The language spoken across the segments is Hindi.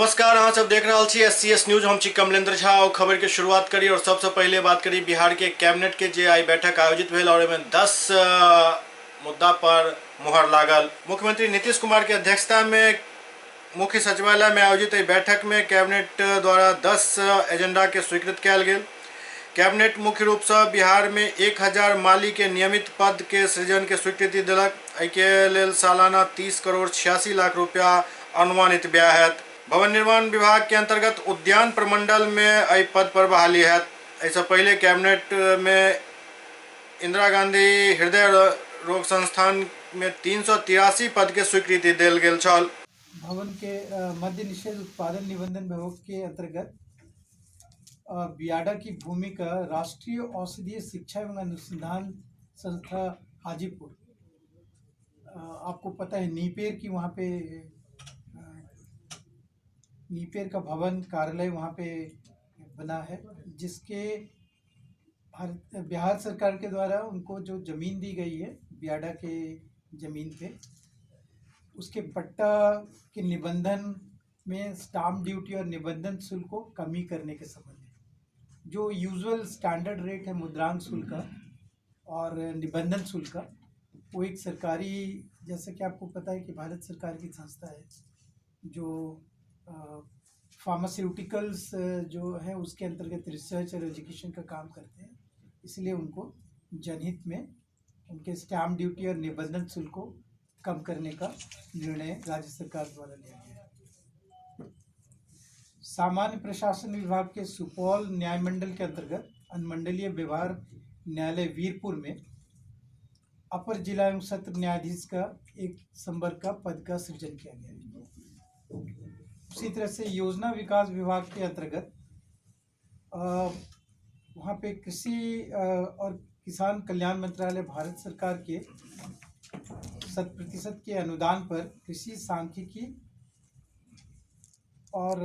नमस्कार, अहाँ सब देख रहल छी SCS न्यूज। हम छी कमलेंद्र झा और खबर के शुरुआत करी और सबसे पहले बात करी बिहार के कैबिनेट के जे आई बैठक आयोजित भेल और एहिमे 10 मुद्दा पर मुहर लागल। मुख्यमंत्री नीतीश कुमार के अध्यक्षता में मुख्य सचिवालय में आयोजित बैठक में कैबिनेट द्वारा 10 एजेंडा के स्वीकृत कयल गेल। कैबिनेट मुख्य रूप से बिहार में 1000 माली के नियमित पद के सृजन के स्वीकृति दिलक। एहिके लेल सालाना 30 करोड़ 86 लाख रुपया अनुमानित व्यय हैत। भवन निर्माण विभाग के अंतर्गत उद्यान प्रमंडल में एहि पद पर बहाली हैत। ऐसा पहले कैबिनेट में इंदिरा गांधी हृदय रोग संस्थान में 383 पद के स्वीकृति देल गेल छल। भवन के मद्य निषेध उत्पादन निबंधन विभाग के अंतर्गत बियाडा की भूमिका राष्ट्रीय औषधीय शिक्षा एवं अनुसंधान संस्था हाजीपुर, आपको पता है नीपेर की वहाँ पे नीपेर का भवन कार्यालय वहाँ पे बना है, जिसके बिहार सरकार के द्वारा उनको जो जमीन दी गई है बियाडा के जमीन पे, उसके पट्टा के निबंधन में स्टाम्प ड्यूटी और निबंधन शुल्क को कमी करने के संबंध में जो यूजुअल स्टैंडर्ड रेट है मुद्रांक शुल्क का और निबंधन शुल्क का, वो एक सरकारी, जैसे कि आपको पता है कि भारत सरकार की संस्था है जो फार्मास्यूटिकल्स जो है उसके अंतर्गत रिसर्च और एजुकेशन का काम करते हैं, इसलिए उनको जनहित में उनके स्टैम्प ड्यूटी और निबंधन शुल्क को कम करने का निर्णय राज्य सरकार द्वारा लिया गया है। सामान्य प्रशासन विभाग के सुपौल न्याय मंडल के अंतर्गत अनुमंडलीय व्यवहार न्यायालय वीरपुर में अपर जिला एवं सत्र न्यायाधीश का 1 संवर्ग का पद का सृजन किया गया है। उसी तरह से योजना विकास विभाग के अंतर्गत वहाँ पे कृषि और किसान कल्याण मंत्रालय भारत सरकार के 100% के अनुदान पर कृषि सांख्यिकी और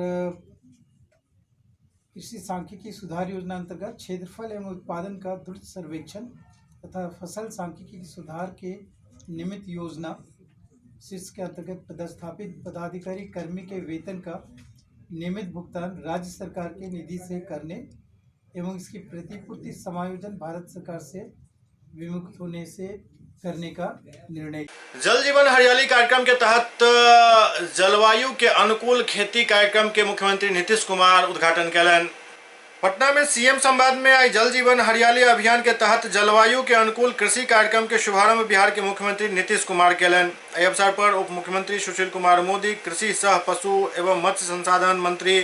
कृषि सांख्यिकी सुधार योजना अंतर्गत क्षेत्रफल एवं उत्पादन का द्रुत सर्वेक्षण तथा फसल सांख्यिकी सुधार के निमित्त योजना शीर्ष के अंतर्गत पदस्थापित पदाधिकारी कर्मी के वेतन का नियमित भुगतान राज्य सरकार के निधि से करने एवं इसकी प्रतिपूर्ति समायोजन भारत सरकार से विमुक्त होने से करने का निर्णय। जल जीवन हरियाली कार्यक्रम के तहत जलवायु के अनुकूल खेती कार्यक्रम के मुख्यमंत्री नीतीश कुमार उद्घाटन कयलनि। पटना में सीएम संवाद में आई जल जीवन हरियाली अभियान के तहत जलवायु के अनुकूल कृषि कार्यक्रम के शुभारंभ बिहार के मुख्यमंत्री नीतीश कुमार कयलनि। एहि अवसर पर उप मुख्यमंत्री सुशील कुमार मोदी, कृषि सह पशु एवं मत्स्य संसाधन मंत्री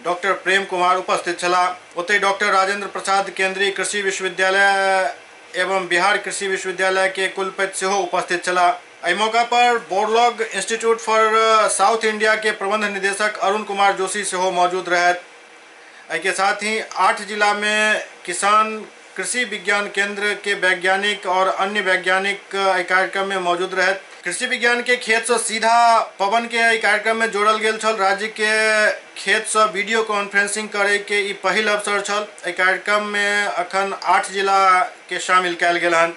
डॉक्टर प्रेम कुमार उपस्थित छलाह। ओतहि डॉक्टर राजेंद्र प्रसाद केंद्रीय कृषि विश्वविद्यालय एवं बिहार कृषि विश्वविद्यालय के कुलपति सेहो उपस्थित छलाह। एहि मौका पर Borlaug institute for south India के प्रबंध निदेशक अरुण कुमार जोशी सेहो मौजूद रहथि। के साथ ही 8 जिला में किसान कृषि विज्ञान केंद्र के वैज्ञानिक और अन्य वैज्ञानिक कार्यक्रम में मौजूद रहे। कृषि विज्ञान के खेत से सीधा पवन के कार्यक्रम में जोड़ल गेल छल। राज्य के खेत से वीडियो कॉन्फ्रेंसिंग करे के ई पहिल अवसर छल। कार्यक्रम में अखन 8 जिला के शामिल कयल गेल हन।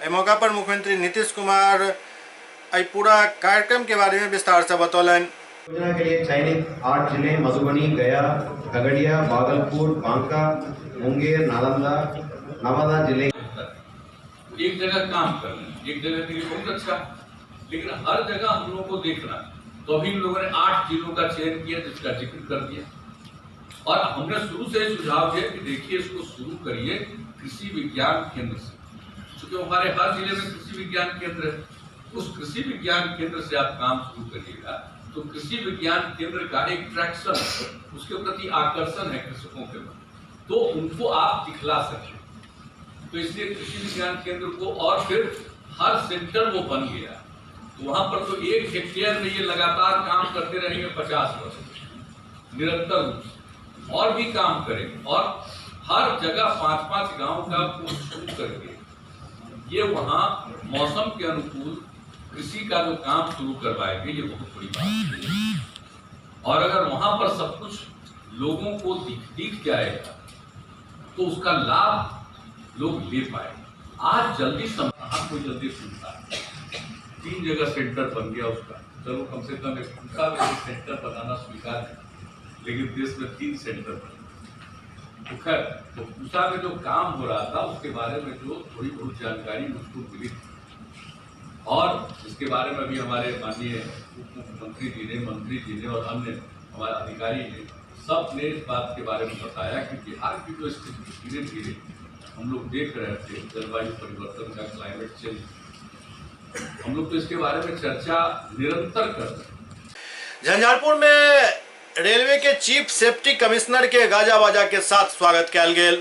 एहि मौका पर मुख्यमंत्री नीतीश कुमार एहि पूरा कार्यक्रम के बारे में विस्तार से बतौलन। योजना के लिए चयनित 8 जिले मधुबनी, गया, खगड़िया, भागलपुर, बांका, मुंगेर, नालंदा, नवादा जिले एक जगह काम कर रहे हैं, एक जगह के लिए बहुत अच्छा, लेकिन हर जगह हम लोगों को देखना। तो अभी इन लोगों ने 8 जिलों का चयन किया जिसका जिक्र कर दिया और हमने शुरू से सुझाव दिया कि देखिए इसको शुरू करिए कृषि विज्ञान केंद्र से, क्योंकि हमारे हर जिले में कृषि विज्ञान केंद्र है। उस कृषि विज्ञान केंद्र से आप काम शुरू करिएगा तो कृषि विज्ञान केंद्र का एक ट्रैक्शन, उसके प्रति आकर्षण है कृषकों के मन, तो उनको आप दिखला सकें। तो इसलिए कृषि विज्ञान केंद्र को और फिर हर सेंटर वो बन गया, तो वहां पर तो 1 हेक्टेयर में ये लगातार काम करते रहेंगे 50 वर्ष निरंतर रूप से, और भी काम करेंगे और हर जगह 5-5 गांव का शुरू करके ये वहां मौसम के अनुकूल कृषि का जो काम शुरू करवाएंगे, ये बहुत बड़ी बात है। और अगर वहां पर सब कुछ लोगों को दिख जाएगा तो उसका लाभ लोग ले पाएंगे। आज जल्दी कोई जल्दी सुनता है, 3 जगह सेंटर बन गया उसका, चलो कम से कम एक पूसा में सेंटर बनाना स्वीकार है, लेकिन देश में 3 सेंटर बने। तो खैर, तो पूसा में जो काम हो रहा था उसके बारे में जो थोड़ी बहुत जानकारी मुझको मिली थी, और इसके बारे में भी हमारे माननीय उप मुख्यमंत्री जी ने, मंत्री जी ने और अन्य हमारे अधिकारी ने सब ने इस बात के बारे में बताया कि बिहार की जो स्थिति धीरे धीरे हम लोग देख रहे थे, जलवायु परिवर्तन का, क्लाइमेट चेंज, हम लोग तो इसके बारे में चर्चा निरंतर कर रहे हैं। झंझारपुर में रेलवे के चीफ सेफ्टी कमिश्नर के गाजा बाजा के साथ स्वागत किया गया।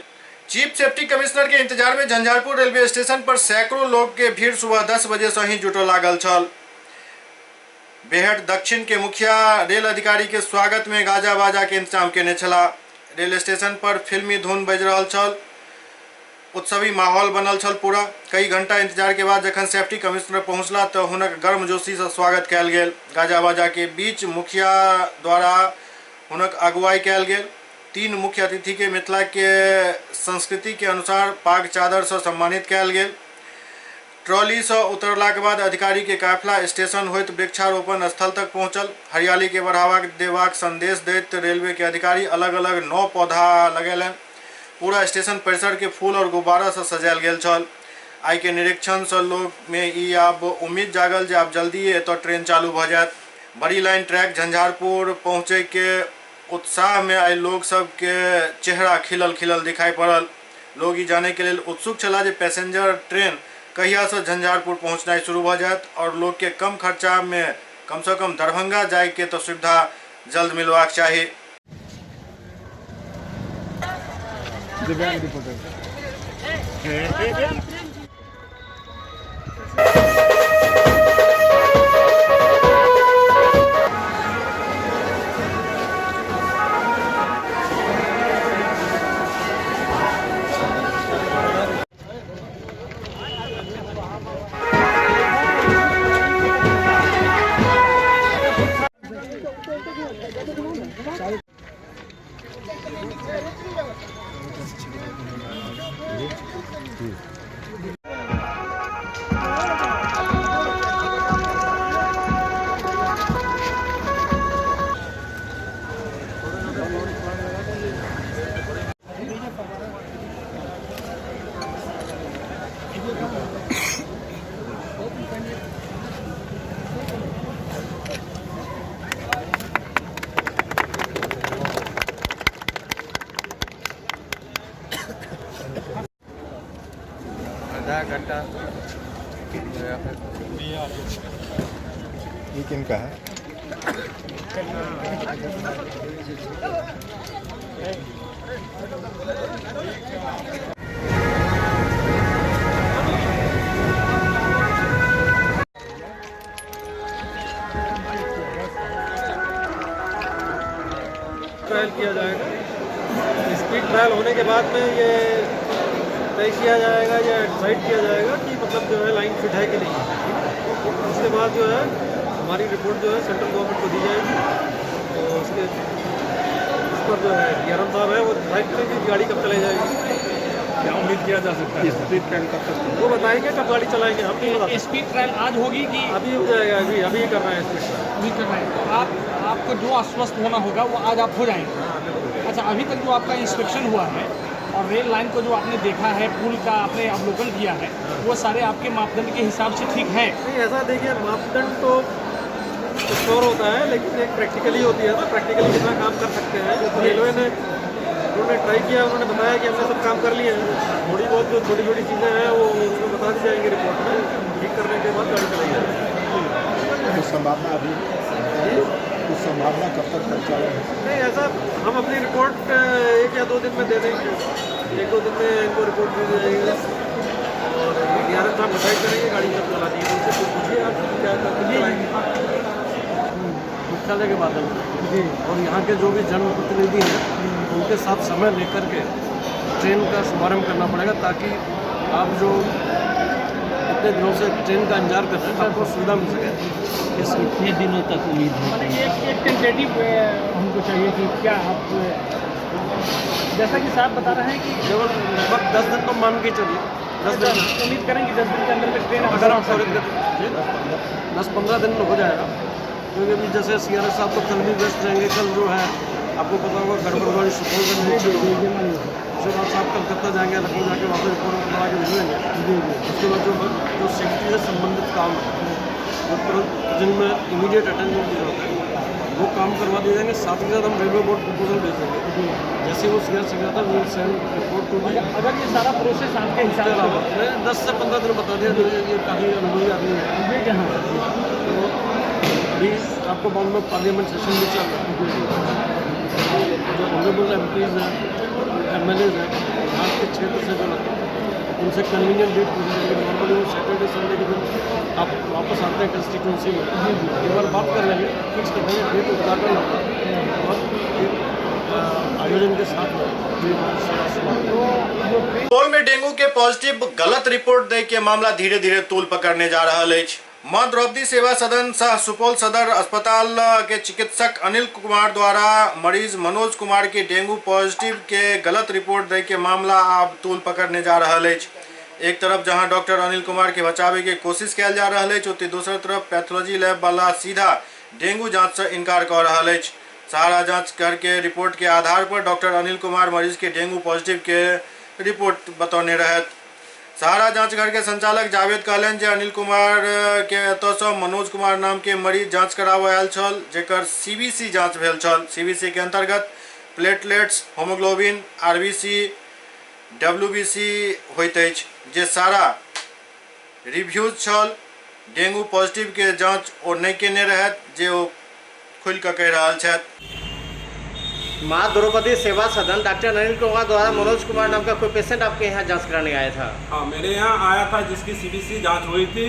चीफ सेफ्टी कमिश्नर के इंतजार में झंझारपुर रेलवे स्टेशन पर सैकड़ों लोग के भीड़ सुबह 10 बजे से ही जुटो लागल छल। बेहट दक्षिण के मुखिया रेल अधिकारी के स्वागत में गाजा बाजा के इंतजाम केने छला। रेल स्टेशन पर फिल्मी धुन बज रहल छल, उत्सवी माहौल बनल छल पूरा। कई घंटा इंतजार के बाद जखन सेफ्टी कमिश्नर पहुंचला तो हुनक गर्मजोशी से स्वागत कयल गेल। गाजा बाजा के बीच मुखिया द्वारा हुनक अगुवाई कयल गेल। 3 मुख्य अतिथि के मिथिला के संस्कृति के अनुसार पाग चादर से सम्मानित कयल गेल। ट्रॉली से उतरला के बाद अधिकारी के काफिला स्टेशन होइत वृक्षारोपण स्थल तक पहुंचल। हरियाली के बढ़ावा देबाक संदेश दैत रेलवे के अधिकारी अलग अलग 9 पौधा लगेलन। पूरा स्टेशन परिसर के फूल और गुब्बारा से सजायल गेल छल। आई के निरीक्षण से लोग में ई आब उम्मीद जागल जे आब जल्दी एतऽ ट्रेन चालू भ जायत। बड़ी लाइन ट्रैक झंझारपुर पहुँचे के उत्साह में आई लोग सब के चेहरा खिलल खिलल दिखाई पड़ल। लोग ई जाने के लिए उत्सुक छला जे पैसेंजर ट्रेन कहिया से झंझारपुर पहुँचना शुरू हो जायत और लोग के कम खर्चा में कम से कम दरभंगा जाए के तो सुविधा जल्द मिलवाक चाहिए। आधा घंटा ये किनका है? ट्रायल किया जाएगा। स्पीड ट्रायल होने के बाद में ये तय किया जाएगा या डिसाइड किया जाएगा कि मतलब जो है लाइन फिट है कि नहीं है। उसके बाद जो है हमारी रिपोर्ट जो है सेंट्रल गवर्नमेंट को दी जाएगी, तो उसके उस पर जो है DRM साहब है वो डिसाइड करेंगे कि गाड़ी कब चलाई जाएगी। क्या उम्मीद किया जा सकता है? स्पीड ट्रायल कब तक वो बताएंगे, कब गाड़ी चलाएंगे हम नहीं बताते। स्पीड ट्रायल आज होगी कि अभी हो जाएगा? अभी कर रहे हैं स्पीड ट्रायल। अभी कर रहे हैं। आपको जो आश्वस्त होना होगा वो आज आप हो जाएंगे। अच्छा, अभी तक जो आपका इंस्पेक्शन हुआ है और रेल लाइन को जो आपने देखा है, पुल का आपने अवलोकन किया है, वो सारे आपके मापदंड के हिसाब से ठीक है? नहीं, ऐसा देखिए, मापदंड तो श्योर होता है, लेकिन एक प्रैक्टिकली होती है ना, प्रैक्टिकली कितना काम कर सकते हैं। रेलवे ने उन्होंने ट्राई किया, उन्होंने बताया कि हमने सब काम कर लिए हैं। थोड़ी बहुत जो छोटी छोटी चीज़ें हैं वो उसमें बता दी जाएंगी रिपोर्ट में। ठीक करने के बाद गाड़ी चलाई जाएगी। कुछ संभावना अभी कुछ संभावना कब तक चलेगा? नहीं, ऐसा हम अपनी रिपोर्ट 1 या 2 दिन में दे देंगे। 1-2 दिन में इनको रिपोर्ट दी जाएगी और DRM साहब डिसाइड करेंगे गाड़ी कब चलानी है। उनसे पूछिए आप क्या चलाएंगे। मुख्यालय के बादल जी और यहाँ के जो भी जनप्रतिनिधि हैं उनके साथ समय लेकर के ट्रेन का शुभारम्भ करना पड़ेगा, ताकि आप जो इतने दिनों से ट्रेन का इंतजार कर रहे हैं आपको सुविधा मिल सके। कितने दिनों तक उम्मीद है? एक टेंटेटिव हमको चाहिए कि क्या आप, जैसा कि साहब बता रहे हैं कि केवल लगभग 10 दिन तो मान के चलिए। 10 दिन उम्मीद करेंगे 10 दिन के अंदर में ट्रेन अगर आप सॉरी 10-15 दिन में हो जाएगा, क्योंकि अभी जैसे CRS साहब तो कल भी व्यस्त रहेंगे। कल जो है आपको पता होगा गड़बड़गढ़ सुपौल उसके बाद साहब कलकत्ता जाएंगे, लखनऊ जाके वहाँ पर रिपोर्ट बना के भेजेंगे। उसके बाद जो सेफ्टी से संबंधित काम है वो तुरंत जिनमें इमीडिएट अटेंडेंस की जरूरत है वो काम करवा दिए जाएंगे। साथ ही साथ हम रेलवे बोर्ड प्रपोजल भेजेंगे, जैसे वो CRS secretary will send report to the. अगर ये सारा प्रोसेस आपके हिसाब से होगा, मैं 10 से 15 दिन बता दिया। ये काफ़ी अनुभवी आदमी है। ये जहाँ तो अभी आपको मालूम है पार्लियामेंट सेशन भी चल रहा है। जो ऑनरेबल MPs हैं, MLAs हैं, आपके क्षेत्र से जो लगता है उनसे कन्वीनियंट डेट पूछ लेंगे। नॉर्मली वो सैटरडे संडे के दिन आप वापस आते हैं कंस्टिट्यूंसी में, एक बार बात कर लेंगे, फिक्स कर लेंगे डेट, उद्घाटन होगा और एक आयोजन के साथ सुपौल में डेंगू के पॉजिटिव गलत रिपोर्ट दे के मामला धीरे धीरे तूल पकड़ने जा रहा है। मां द्रौपदी सेवा सदन सह सुपौल सदर अस्पताल के चिकित्सक अनिल कुमार द्वारा मरीज मनोज कुमार के डेंगू पॉजिटिव के गलत रिपोर्ट दे के मामला अब तूल पकड़ने जा रहा है। एक तरफ जहां डॉक्टर अनिल कुमार के बचावे के कोशिश कल जा रहा है, तो दूसरी तरफ पैथोलॉजी लैब वाला सीधा डेंगू जांच से इनकार कर रहा है। सारा जांच करके रिपोर्ट के आधार पर डॉक्टर अनिल कुमार मरीज के डेंगू पॉजिटिव के रिपोर्ट बतौने रहत। सहारा जांच घर के संचालक जावेद कहलन जे अनिल कुमार के एतसँ मनोज कुमार नाम के मरीज जांच कराबऽ आयल छल, जेकर CBC जांच भेल छल। CBC के अंतर्गत प्लेटलेट्स, होमोग्लोबिन, RBC, WBC होइत अछि, जे सारा रिव्यूज छल। डेंगू पॉजिटिव के जांच ओ नहीं केने रहत, जे ओ खुल कऽ कहि रहल छथि। माँ द्रौपदी सेवा सदन डॉक्टर अनिल कुमार द्वारा मनोज कुमार नाम का कोई पेशेंट आपके यहाँ जांच कराने आया था? हाँ, मेरे यहाँ आया था, जिसकी CBC जांच हुई थी।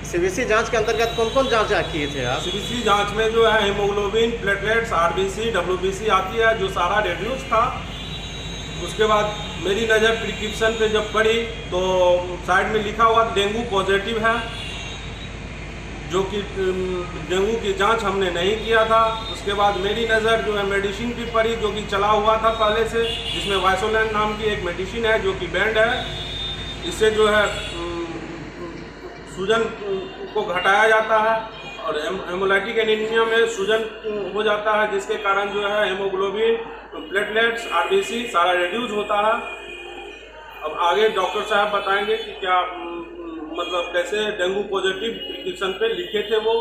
CBC जांच के अंतर्गत कौन कौन जांच किए थे आप? CBC जांच में जो है हेमोग्लोबिन, प्लेटलेट्स, RBC, WBC आती है, जो सारा रिड्यूस था। उसके बाद मेरी नज़र प्रिस्क्रिप्शन पे जब पड़ी तो साइड में लिखा हुआ डेंगू पॉजिटिव है, जो कि डेंगू की जांच हमने नहीं किया था। उसके बाद मेरी नज़र जो है मेडिसिन की पड़ी, जो कि चला हुआ था पहले से, जिसमें वाइसोलैन नाम की एक मेडिसिन है जो कि बैंड है। इससे जो है सूजन को घटाया जाता है और हेमोलाइटिक एनीमिया में सूजन हो जाता है, जिसके कारण जो है हेमोग्लोबिन, प्लेटलेट्स, RBC सारा रिड्यूस होता है। अब आगे डॉक्टर साहब बताएंगे कि क्या मतलब कैसे डेंगू पॉजिटिव प्रिस्क्रिप्शन पे लिखे थे वो।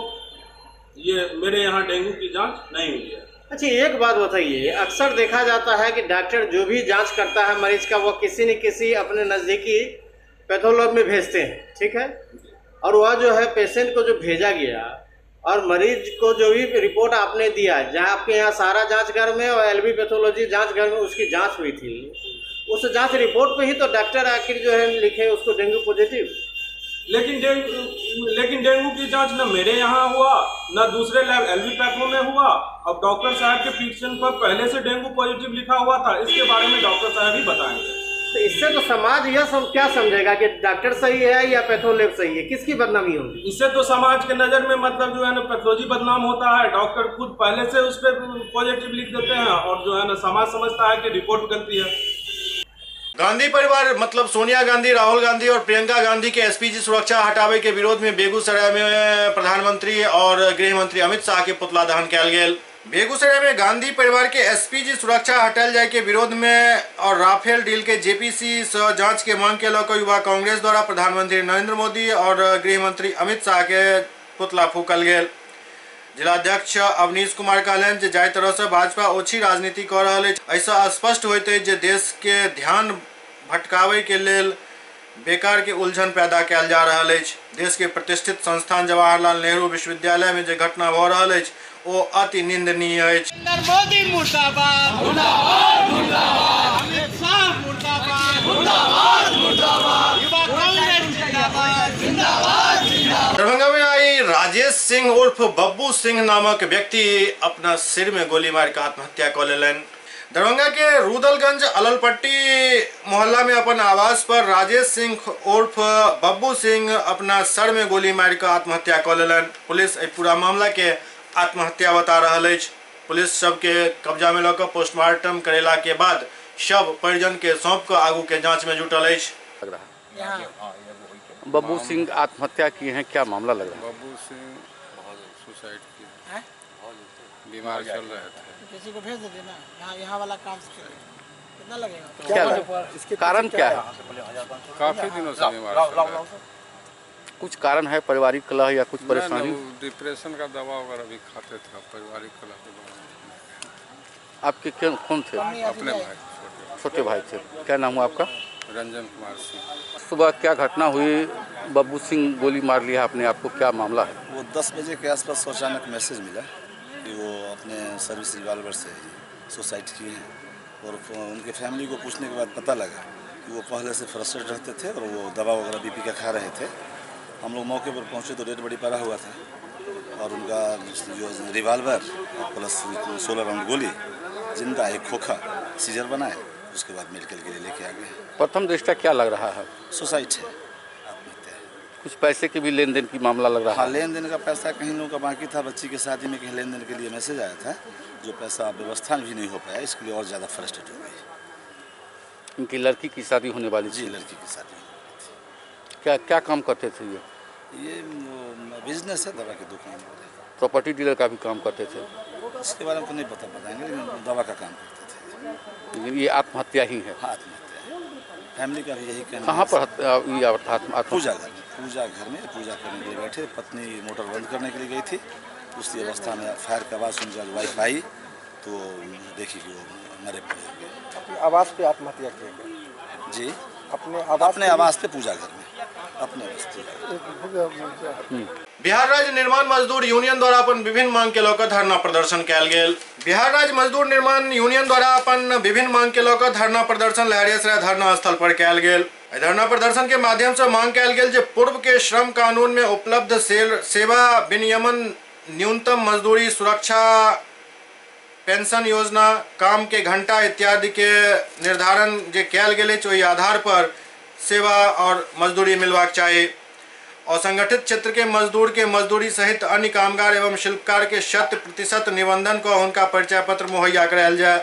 ये मेरे यहाँ डेंगू की जांच नहीं हुई है। अच्छा, एक बात बताइए, अक्सर देखा जाता है कि डॉक्टर जो भी जांच करता है मरीज का, वो किसी न किसी अपने नज़दीकी पैथोलॉजी में भेजते हैं, ठीक है? और वह जो है पेशेंट को जो भेजा गया और मरीज को जो भी रिपोर्ट आपने दिया, जहाँ आपके यहाँ सारा जांच घर में और LV पैथोलॉजी जांच घर में उसकी जांच हुई थी, उस जांच रिपोर्ट पे ही तो डॉक्टर आखिर जो है लिखे उसको डेंगू पॉजिटिव। लेकिन डेंगू की जांच न मेरे यहाँ हुआ, न दूसरे लैब LV पैथो में हुआ। अब डॉक्टर साहब के प्रिस्क्रिप्शन पर पहले से डेंगू पॉजिटिव लिखा हुआ था। इसके बारे में डॉक्टर साहब ही बताएंगे। तो इससे तो समाज यह क्या समझेगा कि डॉक्टर सही है या पैथोलैब सही है? किसकी बदनामी होगी? इससे तो समाज के नज़र में मतलब जो है ना पैथोलॉजी बदनाम होता है। डॉक्टर खुद पहले से उस पर पॉजिटिव लिख देते हैं और जो है ना समाज समझता है कि रिपोर्ट गलती है। गांधी परिवार मतलब सोनिया गांधी, राहुल गांधी और प्रियंका गांधी के SPG सुरक्षा हटावे के विरोध में बेगूसराय में प्रधानमंत्री और गृह मंत्री अमित शाह के पुतला दहन कल गेल। बेगूसराय में गांधी परिवार के SPG सुरक्षा हटाल जाए के विरोध में और राफेल डील के JPC से जांच के मांग के लौकर युवा कांग्रेस द्वारा प्रधानमंत्री नरेंद्र मोदी और गृह मंत्री अमित शाह के पुतला फूकल गेल। जिलाध्यक्ष अवनीश कुमार कहलन जे जाहि तरह से भाजपा ओछी राजनीति कर रहा है, ऐसा स्पष्ट होते है जे देश के ध्यान भटकावे के लेल बेकार के उलझन पैदा कल जा रहा है। देश के प्रतिष्ठित संस्थान जवाहरलाल नेहरू विश्वविद्यालय में जो घटना भ रहा है वो अति निंदनीय है। मोदी मुर्दाबाद, मुर्दाबाद, मुर्दाबाद, अमित शाह मुर्दाबाद, मुर्दाबाद, मुर्दाबाद, युवा कांग्रेस जिंदाबाद, जिंदाबाद, जिंदाबाद। दरभंगा में आई राजेश सिंह उर्फ बब्बू सिंह नामक व्यक्ति अपना सिर में गोली मार कर आत्महत्या कर लेलन। दरभंगा के रुदलगंज अललपट्टी मोहल्ला में अपन आवास पर राजेश सिंह उर्फ बब्बू सिंह अपना सर में गोली मार कर आत्महत्या कर लेलन। पुलिस पूरा मामला के आत्महत्या बता रहा है। पुलिस शव के कब्जा में लेकर पोस्टमार्टम करेला के बाद शव परिजन के सौंप कऽ आगू के जांच में जुटल अछि। लग रहा है बब्बू सिंह आत्महत्या किए हैं, क्या मामला लग रहा है? बब्बू सिंह सुसाइड किए, बीमार चल रहे थे। किसी को भेज देते ना, यहाँ वाला काम कितना लगेगा? क्या इसके कारण क्या है? काफी दिनों से बीमार चल रहे थे। कुछ कारण है, पारिवारिक कलह या कुछ परेशानी? डिप्रेशन का दवा वगैरह भी खाते थे, पारिवारिक कलह के बारे में। आपके कौन थे? अपने भाई, छोटे भाई थे। क्या नाम हुआ आपका? रंजन कुमार सिंह। सुबह क्या घटना हुई? बब्बू सिंह गोली मार लिया आपने, आपको क्या मामला है? वो 10 बजे के आसपास अचानक मैसेज मिला कि वो अपने सर्विस रिवॉल्वर से सुसाइड किए हैं, और उनके फैमिली को पूछने के बाद पता लगा कि वो पहले से फ्रस्ट्रेट रहते थे और वो दवा वगैरह बीपी का खा रहे थे। हम लोग मौके पर पहुंचे तो डेड बॉडी पड़ा हुआ था, और उनका जो रिवॉल्वर प्लस 16 राउंड गोली जिंदा, एक खोखा सीजर बनाए, उसके बाद मेडिकल के लिए लेके आ गए। प्रथम दृष्टया क्या लग रहा है? सुसाइड है, आत्महत्या है। कुछ पैसे की भी लेन देन की मामला लग रहा है? हाँ, लेन देन का पैसा कहीं लोगों का बाकी था, बच्ची की शादी में कहीं लेन देन के लिए मैसेज आया था, जो पैसा व्यवस्था भी नहीं हो पाया, इसके लिए और ज़्यादा फ्रस्ट्रेट हो गई। इनकी लड़की की शादी होने वाली थी? जी, लड़की की शादी होने वाली थी। क्या क्या काम करते थे ये? ये बिजनेस है, दवा की दुकान। प्रॉपर्टी डीलर का भी काम करते थे? इसके बारे में तो नहीं बताएंगे, लेकिन दवा का काम करते थे। लेकिन ये आत्महत्या ही है? हाँ, आत्महत्या है। फैमिली का भी यही कहना। कहाँ पर ये? पूजा घर में। पूजा करने के लिए बैठे, पत्नी मोटर बंद करने के लिए गई थी, उसी अवस्था में फायर का आवाज़ सुन कर वाइफ आई तो देखी कि वो मरे पड़े। अपने आवास पे आत्महत्या किया? जी, अपने आवास पे पूजा घर में, अपने बिहार राज्य निर्माण मजदूर यूनियन द्वारा अपन विभिन्न मांग के लऽ कऽ धरना प्रदर्शन कयल गेल। बिहार राज्य मजदूर निर्माण यूनियन द्वारा अपन विभिन्न मांग के लऽ कऽ धरना प्रदर्शन लहरियासराय धरना स्थल पर कयल गेल। धरना प्रदर्शन के माध्यम से मांग कयल गेल जे पूर्व के श्रम कानून में उपलब्ध सेवा विनियमन, न्यूनतम मजदूरी, सुरक्षा, पेंशन योजना, काम के घंटा इत्यादि के निर्धारण जे कयल गेल अछि, ओहि आधार पर सेवा और मजदूरी मिलवाक चाही। असंगठित क्षेत्र के मजदूर के मजदूरी सहित अन्य कामगार एवं शिल्पकार के 100% निबंधन को उनका परिचय पत्र मुहैया करायल जाए।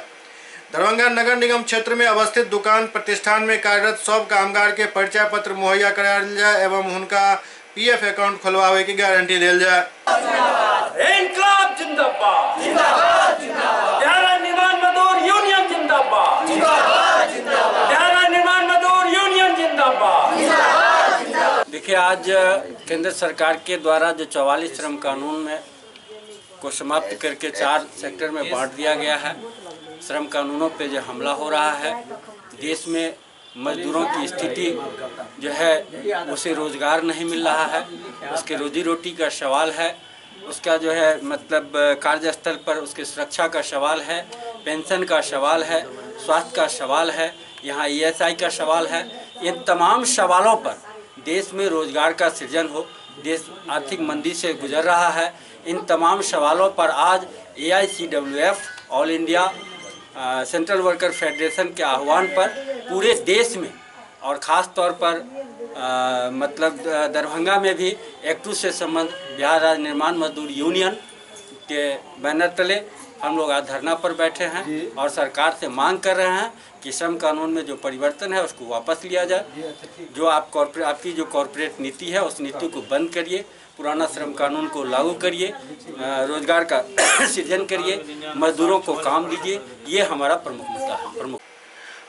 दरभंगा नगर निगम क्षेत्र में अवस्थित दुकान प्रतिष्ठान में कार्यरत सब कामगार के परिचय पत्र मुहैया करायल जाए एवं उनका पीएफ अकाउंट खुलवावे की गारंटी दिल जाए। इनकलाब जिंदाबाद, जिंदाबाद, जिंदाबाद। बिहार निर्माण मजदूर यूनियन जिंदाबाद, जिंदाबाद, जिंदाबाद। बिहार निर्माण मजदूर यूनियन जिंदाबाद, जिंदाबाद, जिंदाबाद। देखिए, आज केंद्र सरकार के द्वारा जो 44 श्रम कानून में को समाप्त करके 4 सेक्टर में बांट दिया गया है, श्रम कानूनों पे जो हमला हो रहा है, देश में मजदूरों की स्थिति जो है उसे रोज़गार नहीं मिल रहा है, उसके रोजी रोटी का सवाल है, उसका जो है मतलब कार्यस्थल पर उसके सुरक्षा का सवाल है, पेंशन का सवाल है, स्वास्थ्य का सवाल है, यहाँ ESI का सवाल है। इन तमाम सवालों पर देश में रोज़गार का सृजन हो, देश आर्थिक मंदी से गुजर रहा है। इन तमाम सवालों पर आज AICWF all India central worker federation के आह्वान पर पूरे देश में और ख़ास तौर पर मतलब दरभंगा में भी एक्टू से संबंध बिहार राज्य निर्माण मजदूर यूनियन के बैनर तले हम लोग आज धरना पर बैठे हैं और सरकार से मांग कर रहे हैं कि श्रम कानून में जो परिवर्तन है उसको वापस लिया जाए। जो आपकी जो कॉरपोरेट नीति है उस नीति को बंद करिए, पुराना श्रम कानून को लागू करिए, रोजगार का सृजन करिए, मजदूरों को काम दीजिए। ये हमारा प्रमुख मुद्दा है।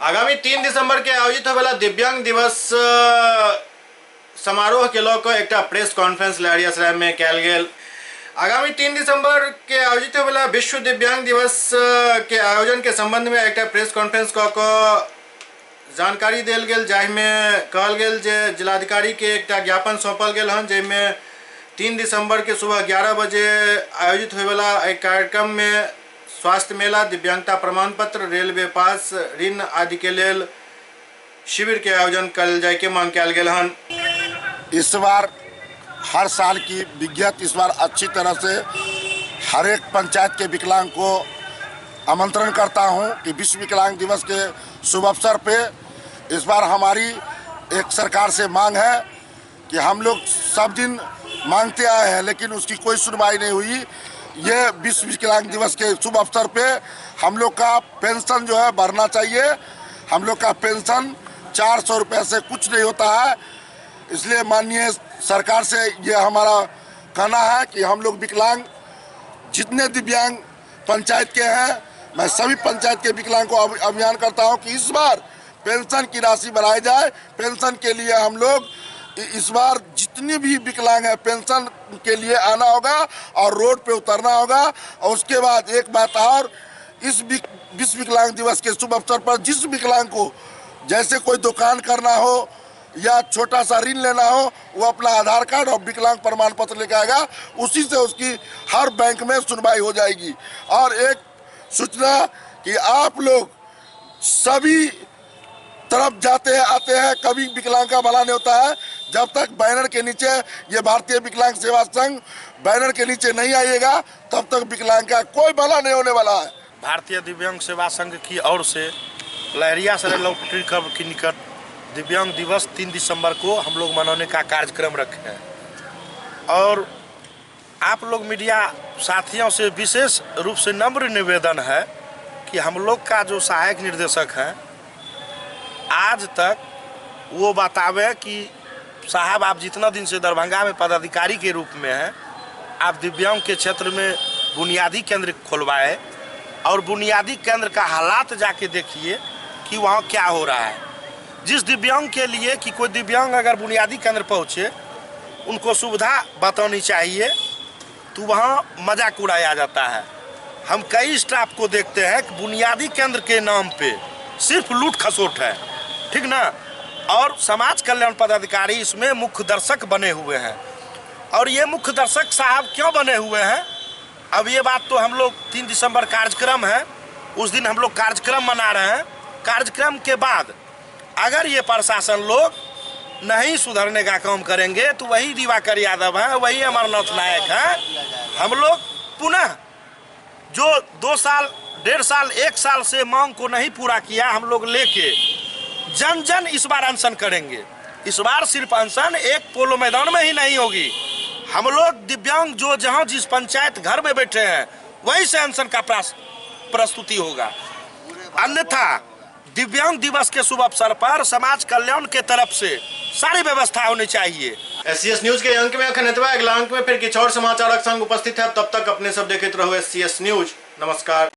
आगामी 3 दिसंबर के आयोजित होने वाला दिव्यांग दिवस समारोह के लऽ कऽ एकटा प्रेस कॉन्फ्रेंस लहरियासराय में कयल गेल। आगामी 3 दिसंबर के आयोजित होने वाला विश्व दिव्यांग दिवस के आयोजन के संबंध में एकटा प्रेस कॉन्फ्रेंस कऽ कऽ जानकारी देल गेल, जाहिमे कहल गेल जे जिलाधिकारी के एकटा ज्ञापन सौंपल गेल हन, जाहिमे 3 दिसंबर के सुबह 11 बजे आयोजित होने वाला एक कार्यक्रम में स्वास्थ्य मेला, दिव्यांगता प्रमाण पत्र, रेलवे पास, ऋण आदि के लेल शिविर के आयोजन कल जाए के मांग कयल गेल हन। इस बार हर साल की विज्ञत इस बार अच्छी तरह से हर एक पंचायत के विकलांग को आमंत्रण करता हूं कि विश्व विकलांग दिवस के शुभ अवसर पे इस बार हमारी एक सरकार से मांग है कि हम लोग सब दिन मांगते आए हैं लेकिन उसकी कोई सुनवाई नहीं हुई। ये विश्व विकलांग दिवस के शुभ अवसर पे हम लोग का पेंशन जो है बढ़ना चाहिए हम लोग का पेंशन 400 रुपये से कुछ नहीं होता है। इसलिए माननीय सरकार से ये हमारा कहना है कि हम लोग विकलांग जितने दिव्यांग पंचायत के हैं, मैं सभी पंचायत के विकलांग को अभियान करता हूं कि इस बार पेंशन की राशि बढ़ाई जाए। पेंशन के लिए हम लोग इस बार जितने भी विकलांग हैं पेंशन के लिए आना होगा और रोड पे उतरना होगा। और उसके बाद एक बात और, इस विश्व विकलांग दिवस के शुभ अवसर पर जिस विकलांग को जैसे कोई दुकान करना हो या छोटा सा ऋण लेना हो, वो अपना आधार कार्ड और विकलांग प्रमाण पत्र लेकर आएगा, उसी से उसकी हर बैंक में सुनवाई हो जाएगी। और एक सूचना कि आप लोग सभी तरफ जाते हैं आते हैं, कभी विकलांग का भला नहीं होता है जब तक बैनर के नीचे, ये भारतीय विकलांग सेवा संघ बैनर के नीचे नहीं आइएगा तब तक विकलांग का कोई भला नहीं होने वाला है। भारतीय दिव्यांग सेवा संघ की ओर से लहरिया सराय लॉटरी क्लब के निकट दिव्यांग दिवस 3 दिसंबर को हम लोग मनाने का कार्यक्रम रखे हैं। और आप लोग मीडिया साथियों से विशेष रूप से नम्र निवेदन है कि हम लोग का जो सहायक निर्देशक हैं आज तक वो बतावे कि साहब आप जितना दिन से दरभंगा में पदाधिकारी के रूप में हैं, आप दिव्यांग के क्षेत्र में बुनियादी केंद्र खुलवाए और बुनियादी केंद्र का हालात जाके देखिए कि वहाँ क्या हो रहा है। जिस दिव्यांग के लिए कि कोई दिव्यांग अगर बुनियादी केंद्र पहुँचे उनको सुविधा बतानी चाहिए तो वहाँ मजाक उड़ाया जाता है। हम कई स्टाफ को देखते हैं कि बुनियादी केंद्र के नाम पे सिर्फ लूट खसोट है, ठीक ना। और समाज कल्याण पदाधिकारी इसमें मुख्य दर्शक बने हुए हैं। और ये मुख्य दर्शक साहब क्यों बने हुए हैं, अब ये बात तो हम लोग 3 दिसंबर कार्यक्रम है, उस दिन हम लोग कार्यक्रम मना रहे हैं। कार्यक्रम के बाद अगर ये प्रशासन लोग नहीं सुधरने का काम करेंगे तो वही दिवाकर यादव हैं, वही अमरनाथ नायक हैं। हम लोग पुनः जो 2 साल 1.5 साल 1 साल से मांग को नहीं पूरा किया, हम लोग लेके जन जन इस बार अनशन करेंगे। इस बार सिर्फ अनशन एक पोलो मैदान में ही नहीं होगी, हम लोग दिव्यांग जो जहां जिस पंचायत घर में बैठे हैं वहीं से अनशन का प्रस्तुति होगा। अन्यथा दिव्यांग दिवस के शुभ अवसर पर समाज कल्याण के तरफ से सारी व्यवस्था होनी चाहिए। SCS न्यूज के अंक में अखन अगला अंक में फिर किछ और समाचारक संग उपस्थित है। तब तक अपने सब देखते रहो SCS न्यूज। नमस्कार।